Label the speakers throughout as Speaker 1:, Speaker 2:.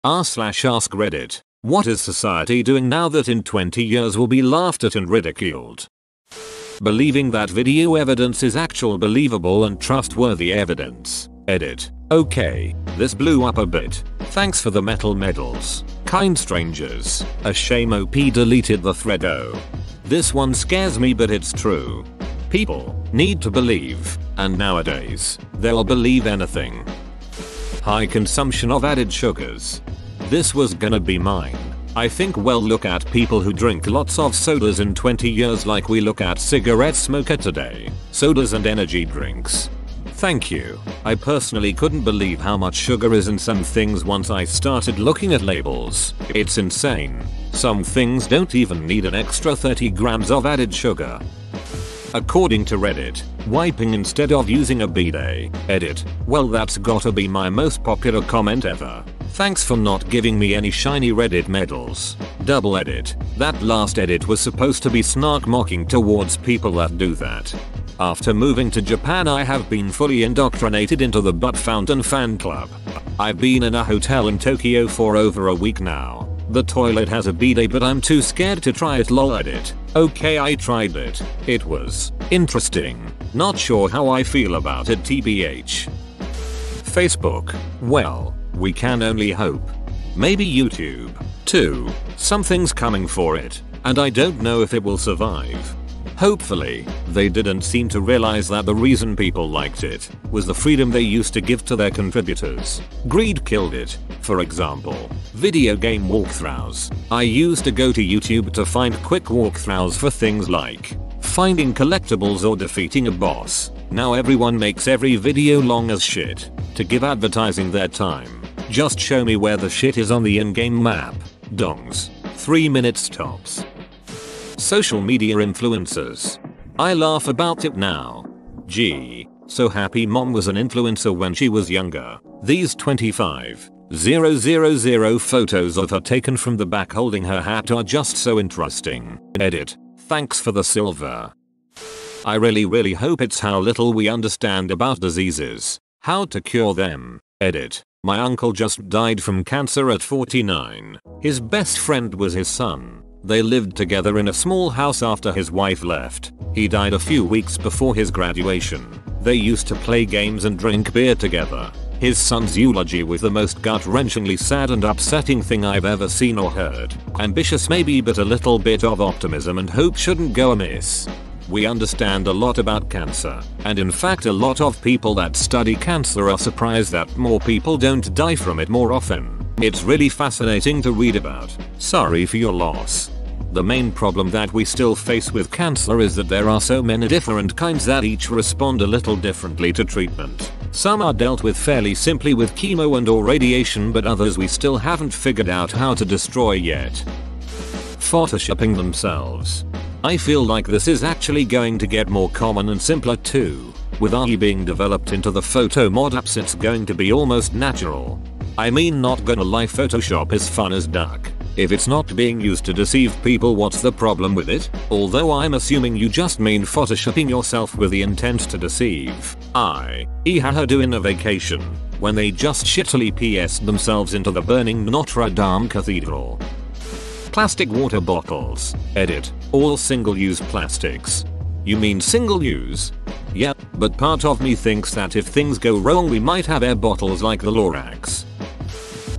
Speaker 1: r/ask Reddit. What is society doing now that in 20 years will be laughed at and ridiculed? Believing that video evidence is actual believable and trustworthy evidence. Edit. Okay, this blew up a bit. Thanks for the metal medals. Kind strangers. A shame OP deleted the thread. Oh. This one scares me, but it's true. People need to believe, and nowadays, they'll believe anything. High consumption of added sugars. This was gonna be mine. I think well, look at people who drink lots of sodas in 20 years like we look at cigarette smoker today. Sodas and energy drinks. Thank you. I personally couldn't believe how much sugar is in some things once I started looking at labels. It's insane. Some things don't even need an extra 30 grams of added sugar. According to Reddit, wiping instead of using a bidet. Edit. Well, that's gotta be my most popular comment ever. Thanks for not giving me any shiny Reddit medals. Double edit. That last edit was supposed to be snark mocking towards people that do that. After moving to Japan, I have been fully indoctrinated into the butt fountain fan club. I've been in a hotel in Tokyo for over a week now. The toilet has a bidet, but I'm too scared to try it. Lol. Edit. Okay, I tried it. It was interesting. Not sure how I feel about it tbh. Facebook. Well, we can only hope. Maybe YouTube, too. Something's coming for it, and I don't know if it will survive. Hopefully, they didn't seem to realize that the reason people liked it was the freedom they used to give to their contributors. Greed killed it. For example, video game walkthroughs. I used to go to YouTube to find quick walkthroughs for things like finding collectibles or defeating a boss. Now everyone makes every video long as shit to give advertising their time. Just show me where the shit is on the in-game map. Dongs. 3 minutes tops. Social media influencers. I laugh about it now. Gee, so happy mom was an influencer when she was younger. These 25,000 photos of her taken from the back holding her hat are just so interesting. Edit. Thanks for the silver. I really hope it's how little we understand about diseases, how to cure them. Edit. My uncle just died from cancer at 49. His best friend was his son. They lived together in a small house after his wife left. He died a few weeks before his graduation. They used to play games and drink beer together. His son's eulogy was the most gut-wrenchingly sad and upsetting thing I've ever seen or heard. Ambitious maybe, but a little bit of optimism and hope shouldn't go amiss. We understand a lot about cancer, and in fact a lot of people that study cancer are surprised that more people don't die from it more often. It's really fascinating to read about. Sorry for your loss. The main problem that we still face with cancer is that there are so many different kinds that each respond a little differently to treatment. Some are dealt with fairly simply with chemo and or radiation, but others we still haven't figured out how to destroy yet. Photoshopping themselves. I feel like this is actually going to get more common and simpler too. With AI being developed into the photo mod apps, it's going to be almost natural. I mean, not gonna lie, Photoshop is fun as duck. If it's not being used to deceive people, what's the problem with it? Although I'm assuming you just mean photoshopping yourself with the intent to deceive. Haha, doing a vacation when they just shittily PS'd themselves into the burning Notre Dame Cathedral. Plastic water bottles. Edit. All single-use plastics. You mean single-use? Yeah, but part of me thinks that if things go wrong we might have air bottles like the Lorax.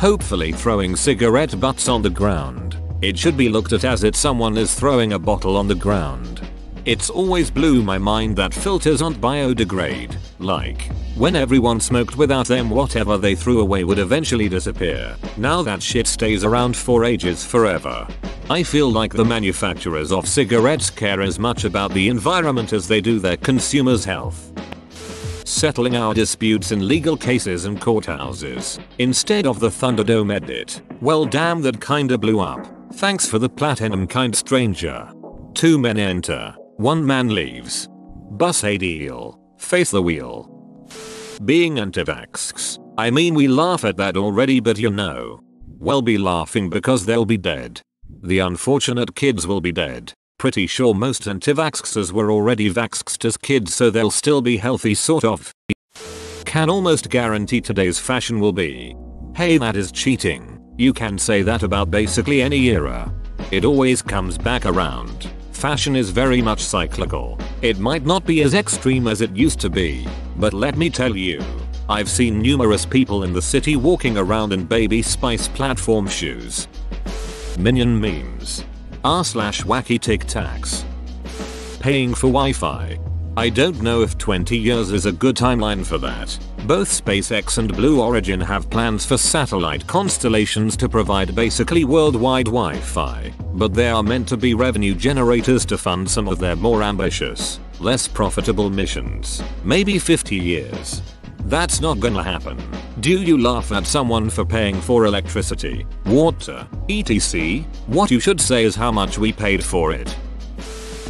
Speaker 1: Hopefully throwing cigarette butts on the ground. It should be looked at as if someone is throwing a bottle on the ground. It's always blew my mind that filters aren't biodegrade. Like, when everyone smoked without them, whatever they threw away would eventually disappear. Now that shit stays around for ages forever. I feel like the manufacturers of cigarettes care as much about the environment as they do their consumers' health. Settling our disputes in legal cases and courthouses instead of the Thunderdome. Edit. Well, damn, that kinda blew up. Thanks for the platinum, kind stranger. 2 men enter, 1 man leaves. Bus a deal. Face the wheel. Being anti-vaxxers. I mean, we laugh at that already, but you know. We'll be laughing because they'll be dead. The unfortunate kids will be dead. Pretty sure most anti-vaxxers were already vaxxed as kids, so they'll still be healthy, sort of. Can almost guarantee today's fashion will be, hey, that is cheating. You can say that about basically any era. It always comes back around. Fashion is very much cyclical. It might not be as extreme as it used to be, but let me tell you, I've seen numerous people in the city walking around in Baby Spice platform shoes. Minion memes. r/wacky Tic Tacs. Paying for Wi-Fi. I don't know if 20 years is a good timeline for that. Both SpaceX and Blue Origin have plans for satellite constellations to provide basically worldwide Wi-Fi, but they are meant to be revenue generators to fund some of their more ambitious, less profitable missions. Maybe 50 years. That's not gonna happen. Do you laugh at someone for paying for electricity, water, etc? What you should say is how much we paid for it.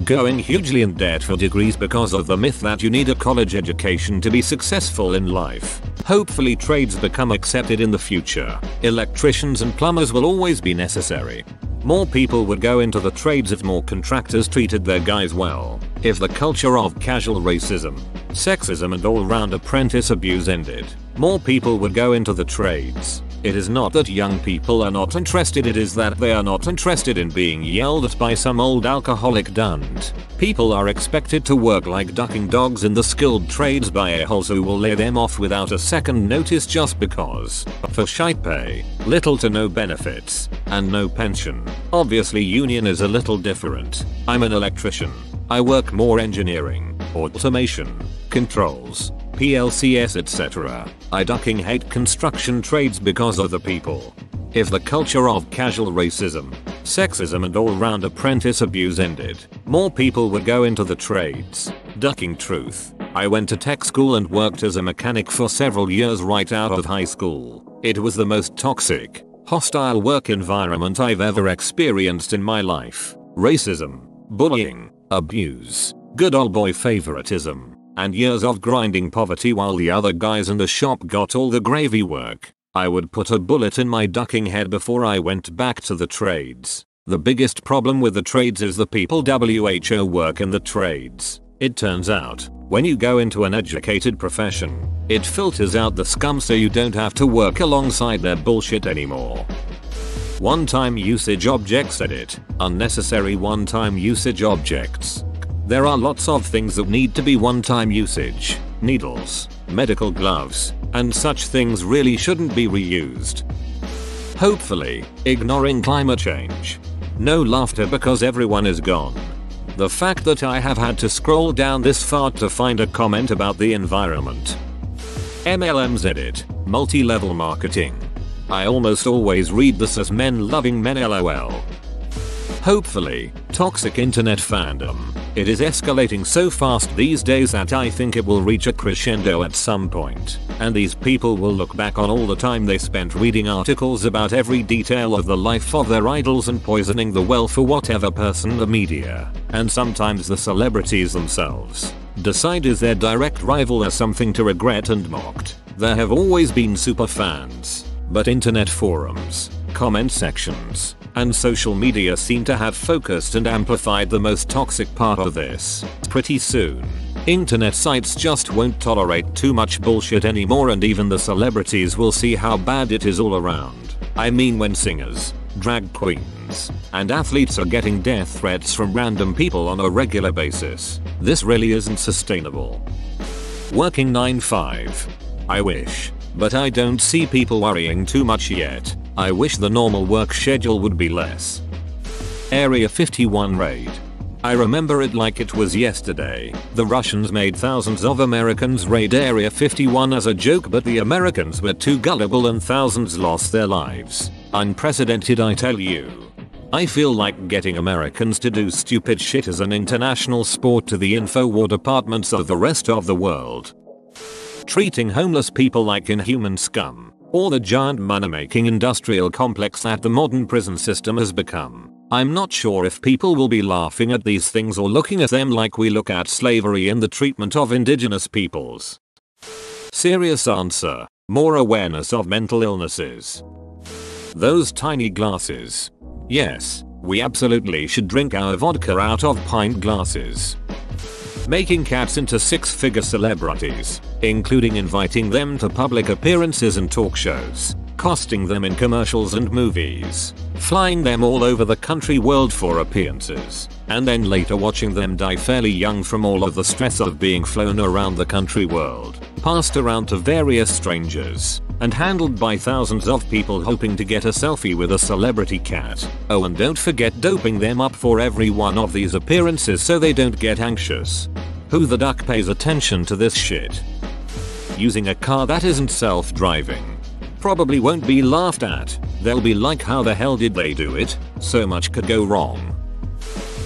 Speaker 1: Going hugely in debt for degrees because of the myth that you need a college education to be successful in life. Hopefully trades become accepted in the future. Electricians and plumbers will always be necessary. More people would go into the trades if more contractors treated their guys well. If the culture of casual racism, sexism and all-round apprentice abuse ended, more people would go into the trades. It is not that young people are not interested, it is that they are not interested in being yelled at by some old alcoholic dund. People are expected to work like ducking dogs in the skilled trades by a-holes who will lay them off without a second notice just because. For shite pay, little to no benefits, and no pension. Obviously union is a little different. I'm an electrician. I work more engineering, automation, controls, PLCs etc. I ducking hate construction trades because of the people. If the culture of casual racism, sexism and all-round apprentice abuse ended, more people would go into the trades. Ducking truth. I went to tech school and worked as a mechanic for several years right out of high school. It was the most toxic, hostile work environment I've ever experienced in my life. Racism, bullying, abuse, good old boy favoritism, and years of grinding poverty while the other guys in the shop got all the gravy work. I would put a bullet in my ducking head before I went back to the trades. The biggest problem with the trades is the people who work in the trades. It turns out, when you go into an educated profession, it filters out the scum so you don't have to work alongside their bullshit anymore. One-time usage objects edit. Unnecessary one-time usage objects. There are lots of things that need to be one-time usage. Needles, medical gloves, and such things really shouldn't be reused. Hopefully, ignoring climate change. No laughter because everyone is gone. The fact that I have had to scroll down this far to find a comment about the environment. MLMs edit. Multi-level marketing. I almost always read this as men loving men lol. Hopefully, toxic internet fandom. It is escalating so fast these days that I think it will reach a crescendo at some point, and these people will look back on all the time they spent reading articles about every detail of the life of their idols and poisoning the well for whatever person the media, and sometimes the celebrities themselves, decide is their direct rival as something to regret and mocked. There have always been super fans, but internet forums, comment sections, and social media seem to have focused and amplified the most toxic part of this. Pretty soon, internet sites just won't tolerate too much bullshit anymore, and even the celebrities will see how bad it is all around. I mean, when singers, drag queens, and athletes are getting death threats from random people on a regular basis, this really isn't sustainable. Working 9-5. I wish, but I don't see people worrying too much yet. I wish the normal work schedule would be less. Area 51 raid. I remember it like it was yesterday. The Russians made thousands of Americans raid Area 51 as a joke, but the Americans were too gullible and thousands lost their lives. Unprecedented, I tell you. I feel like getting Americans to do stupid shit is an international sport to the info-war departments of the rest of the world. Treating homeless people like inhuman scum, or the giant money-making industrial complex that the modern prison system has become. I'm not sure if people will be laughing at these things or looking at them like we look at slavery in the treatment of indigenous peoples. Serious answer: more awareness of mental illnesses. Those tiny glasses. Yes, we absolutely should drink our vodka out of pint glasses. Making cats into six-figure celebrities, including inviting them to public appearances and talk shows. accosting them in commercials and movies, flying them all over the country world for appearances, and then later watching them die fairly young from all of the stress of being flown around the country world, passed around to various strangers, and handled by thousands of people hoping to get a selfie with a celebrity cat. Oh, and don't forget doping them up for every one of these appearances so they don't get anxious. Who the duck pays attention to this shit? Using a car that isn't self-driving. Probably won't be laughed at. They'll be like, how the hell did they do it? So much could go wrong.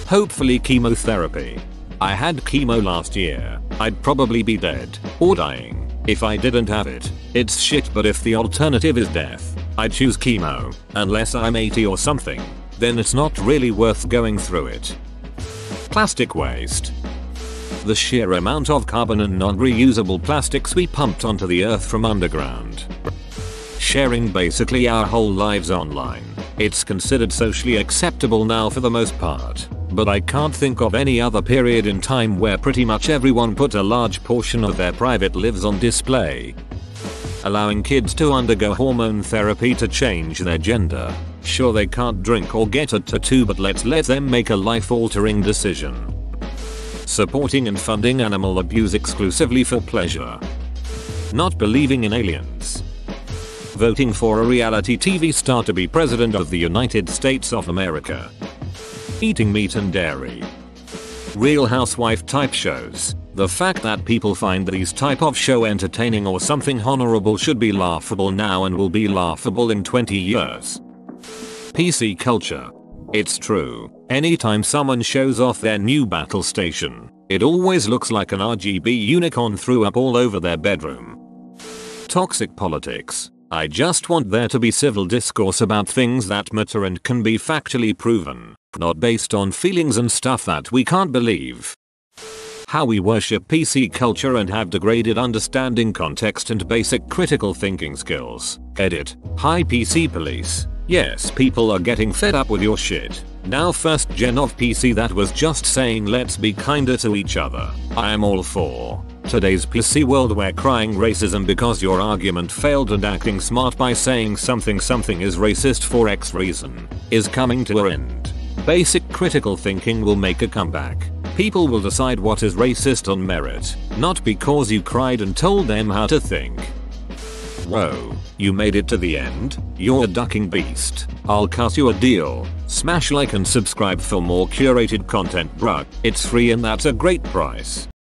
Speaker 1: Hopefully chemotherapy. I had chemo last year. I'd probably be dead or dying if I didn't have it. It's shit, but if the alternative is death, I'd choose chemo. Unless I'm 80 or something, then it's not really worth going through it. Plastic waste. The sheer amount of carbon and non-reusable plastics we pumped onto the earth from underground. Sharing basically our whole lives online. It's considered socially acceptable now for the most part, but I can't think of any other period in time where pretty much everyone put a large portion of their private lives on display. Allowing kids to undergo hormone therapy to change their gender. Sure, they can't drink or get a tattoo, but let's let them make a life-altering decision. Supporting and funding animal abuse exclusively for pleasure. Not believing in aliens. Voting for a reality TV star to be president of the United States of America. Eating meat and dairy. Real Housewife type shows. The fact that people find these type of show entertaining or something honorable should be laughable now and will be laughable in 20 years. PC culture. It's true. Anytime someone shows off their new battle station, it always looks like an RGB unicorn threw up all over their bedroom. Toxic politics. I just want there to be civil discourse about things that matter and can be factually proven, not based on feelings and stuff that we can't believe. How we worship PC culture and have degraded understanding context and basic critical thinking skills. Edit. Hi PC police. Yes, people are getting fed up with your shit. Now first gen of PC that was just saying let's be kinder to each other. I am all for today's PC world where crying racism because your argument failed and acting smart by saying something is racist for X reason is coming to an end. Basic critical thinking will make a comeback. People will decide what is racist on merit, not because you cried and told them how to think. Whoa, you made it to the end? You're a ducking beast. I'll cut you a deal. Smash like and subscribe for more curated content, bruh. It's free and that's a great price.